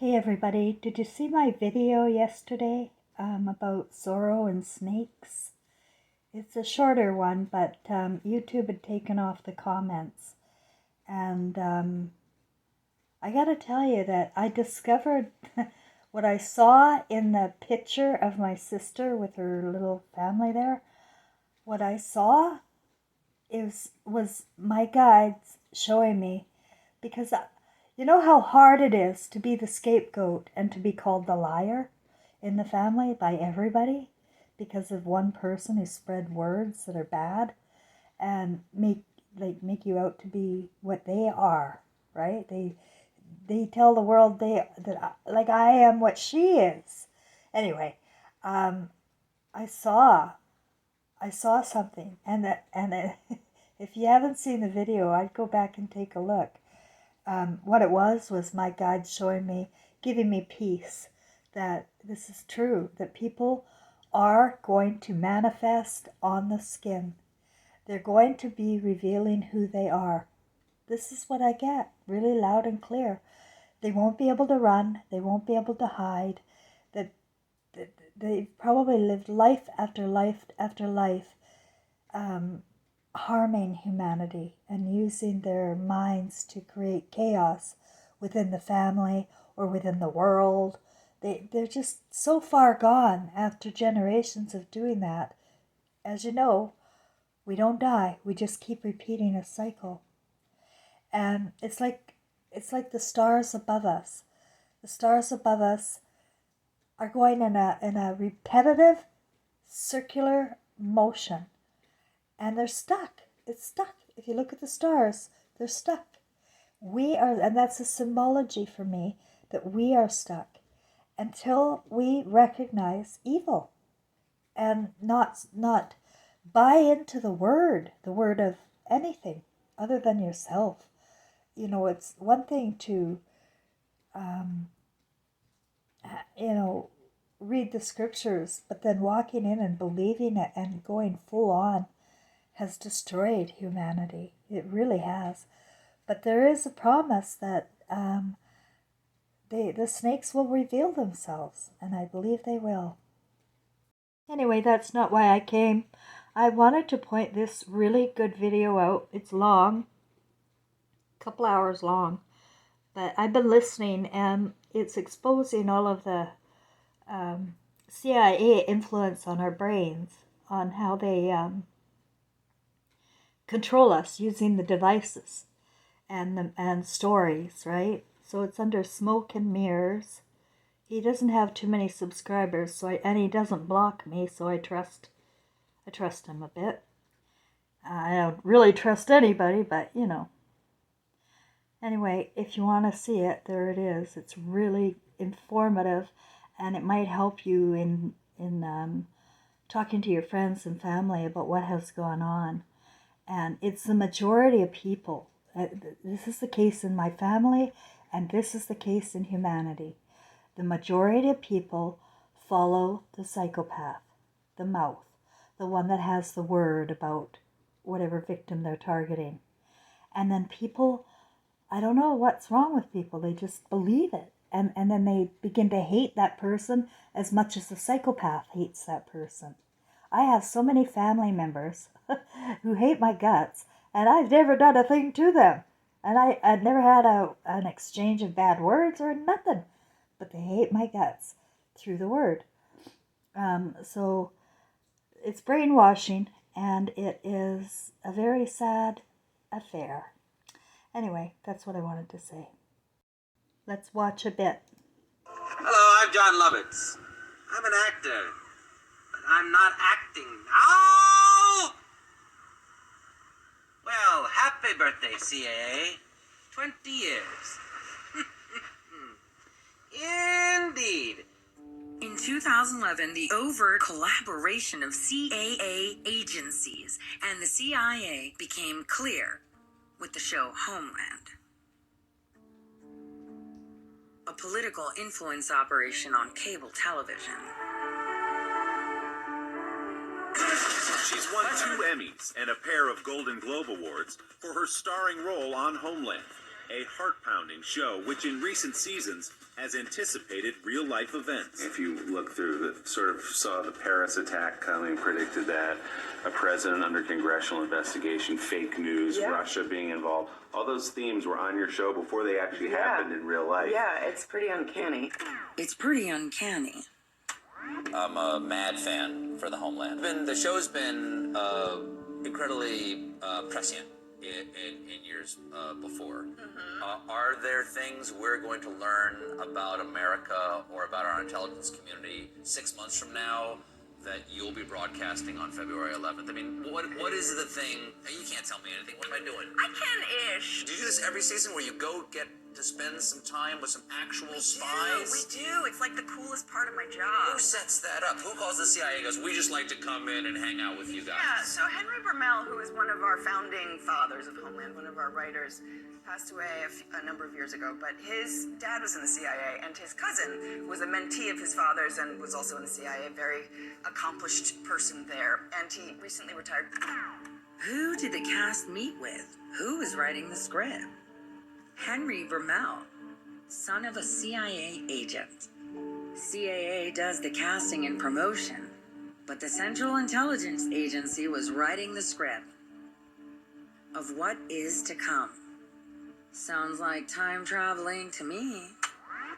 Hey everybody, did you see my video yesterday about sorrow and snakes? It's a shorter one, but YouTube had taken off the comments. And I gotta tell you that I discovered what I saw in the picture of my sister with her little family there. What I saw was my guides showing me, because you know how hard it is to be the scapegoat and to be called the liar in the family by everybody because of one person who spread words that are bad and make you out to be what they are, right? They tell the world that I am what she is. Anyway, I saw something, and if you haven't seen the video, I'd go back and take a look. What it was my guide showing me, giving me peace, that this is true, that people are going to manifest on the skin. They're going to be revealing who they are. This is what I get, really loud and clear. They won't be able to run. They won't be able to hide. That they've probably lived life after life after life, harming humanity and using their minds to create chaos within the family or within the world. They're just so far gone after generations of doing that. As you know, we don't die. We just keep repeating a cycle. And it's like the stars above us. The stars above us are going in a repetitive circular motion, and they're stuck. It's stuck. If you look at the stars, they're stuck. We are, and that's a symbology for me, that we are stuck until we recognize evil and not buy into the word of anything other than yourself. You know, it's one thing to, read the scriptures, but then walking in and believing it and going full on has destroyed humanity. It really has. But there is a promise that the snakes will reveal themselves, and I believe they will. Anyway, that's not why I came. I wanted to point this really good video out. It's long, a couple hours long, but I've been listening, and it's exposing all of the CIA influence on our brains, on how they control us using the devices and stories, right? So it's under Smoke and Mirrors. He doesn't have too many subscribers, and he doesn't block me, so I trust him a bit. I don't really trust anybody, but you know. Anyway, if you want to see it, there it is. It's really informative, and it might help you in talking to your friends and family about what has gone on. And it's the majority of people. This is the case in my family, and this is the case in humanity. The majority of people follow the psychopath, the mouth, the one that has the word about whatever victim they're targeting. And then people, I don't know what's wrong with people, they just believe it. And then they begin to hate that person as much as the psychopath hates that person. I have so many family members who hate my guts, and I've never done a thing to them. And I've never had an exchange of bad words or nothing. But they hate my guts through the word. So it's brainwashing, and it is a very sad affair. Anyway, that's what I wanted to say. Let's watch a bit. Hello, I'm John Lovitz. I'm an actor, but I'm not acting now. Well, happy birthday, CAA. 20 years. Indeed. In 2011, the overt collaboration of CAA agencies and the CIA became clear with the show Homeland. A political influence operation on cable television. She's won 2 Emmys and a pair of Golden Globe Awards for her starring role on Homeland. a heart-pounding show which in recent seasons has anticipated real-life events. If you look through the sort of saw the Paris attack coming, predicted that, a president under congressional investigation, fake news, Russia being involved, all those themes were on your show before they actually happened in real life. Yeah, it's pretty uncanny. It's pretty uncanny. I'm a mad fan for the Homeland. The show's been incredibly prescient in years before. Are there things we're going to learn about America or about our intelligence community 6 months from now that you'll be broadcasting on February 11th? I mean, what is the thing? You can't tell me anything. What am I doing? I can-ish. Do you do this every season where you go get to spend some time with some actual spies? We do. It's like the coolest part of my job. Who sets that up? Who calls the CIA and goes, we just like to come in and hang out with you guys? Yeah, so Henry Bermel, who is one of our founding fathers of Homeland, one of our writers, passed away a number of years ago, but his dad was in the CIA, and his cousin was a mentee of his father's and was also in the CIA, a very accomplished person there, and he recently retired. Who did the cast meet with? Who was writing the script? Henry Bermel, son of a CIA agent. CIA does the casting and promotion, but the Central Intelligence Agency was writing the script of what is to come. Sounds like time traveling to me.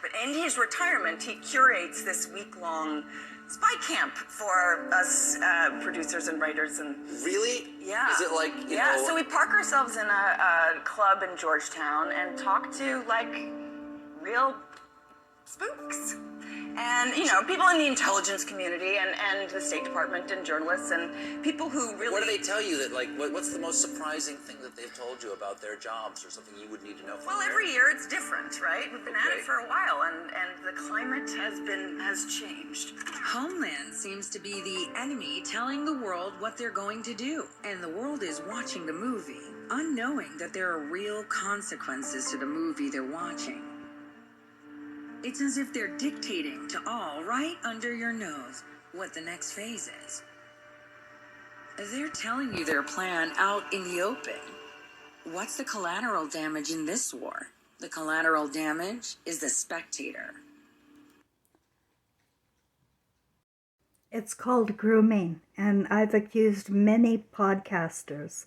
But in his retirement, he curates this week-long spy camp for us producers and writers. And Really? yeah. Is it like, you yeah, know... so we park ourselves in a club in Georgetown and talk to, like, real spooks. And, you know, people in the intelligence community and the State Department and journalists and people who really... What do they tell you that, like, what's the most surprising thing that they've told you about their jobs or something you would need to know from Well, there? every year it's different, right? We've been at it for a while, and the climate has changed. Homeland seems to be the enemy telling the world what they're going to do, and the world is watching the movie, unknowing that there are real consequences to the movie they're watching. It's as if they're dictating to all right under your nose what the next phase is. They're telling you their plan out in the open. What's the collateral damage in this war? The collateral damage is the spectator. It's called grooming, and I've accused many podcasters,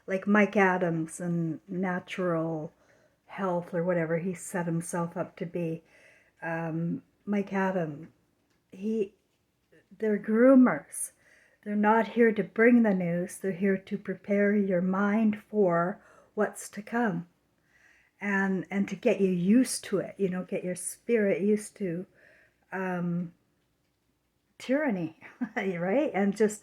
like Mike Adams and Natural Health or whatever he set himself up to be. Mike Adams, they're groomers. They're not here to bring the news. They're here to prepare your mind for what's to come, and to get you used to it. You know, get your spirit used to tyranny, right? And just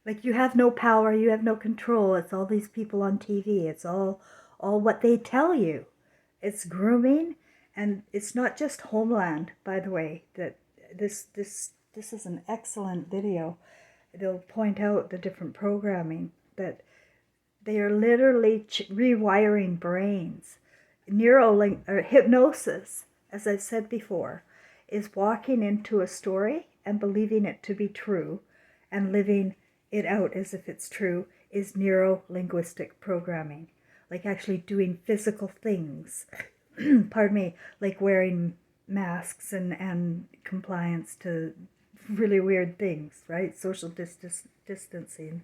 like you have no power, you have no control. It's all these people on TV. It's all what they tell you. It's grooming. And it's not just Homeland, by the way, that this is an excellent video. It'll point out the different programming, that they are literally rewiring brains. Hypnosis, as I've said before, is walking into a story and believing it to be true and living it out as if it's true, is neuro-linguistic programming, like actually doing physical things. Pardon me, like wearing masks and compliance to really weird things, right? Social distancing.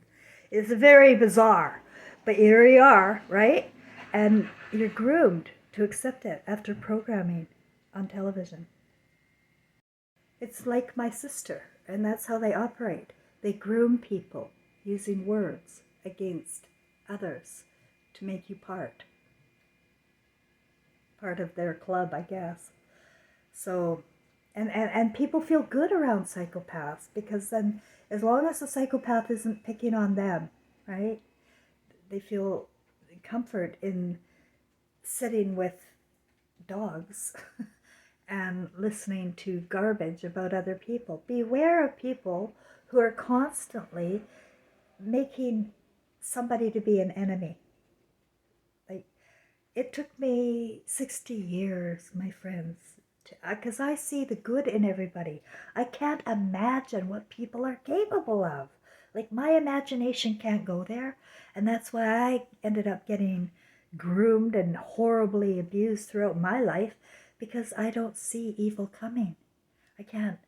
It's very bizarre, but here you are, right? And you're groomed to accept it after programming on television. It's like my sister, and that's how they operate. They groom people using words against others to make you part of their club, I guess. So, and people feel good around psychopaths, because then as long as the psychopath isn't picking on them, right, they feel comfort in sitting with dogs and listening to garbage about other people. Beware of people who are constantly making somebody to be an enemy. It took me 60 years, my friends, because I see the good in everybody. I can't imagine what people are capable of. Like, my imagination can't go there, and that's why I ended up getting groomed and horribly abused throughout my life because I don't see evil coming. I can't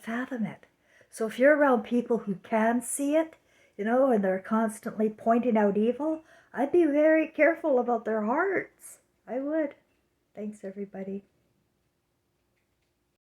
fathom it. So if you're around people who can see it, and they're constantly pointing out evil, I'd be very careful about their hearts. I would. Thanks, everybody.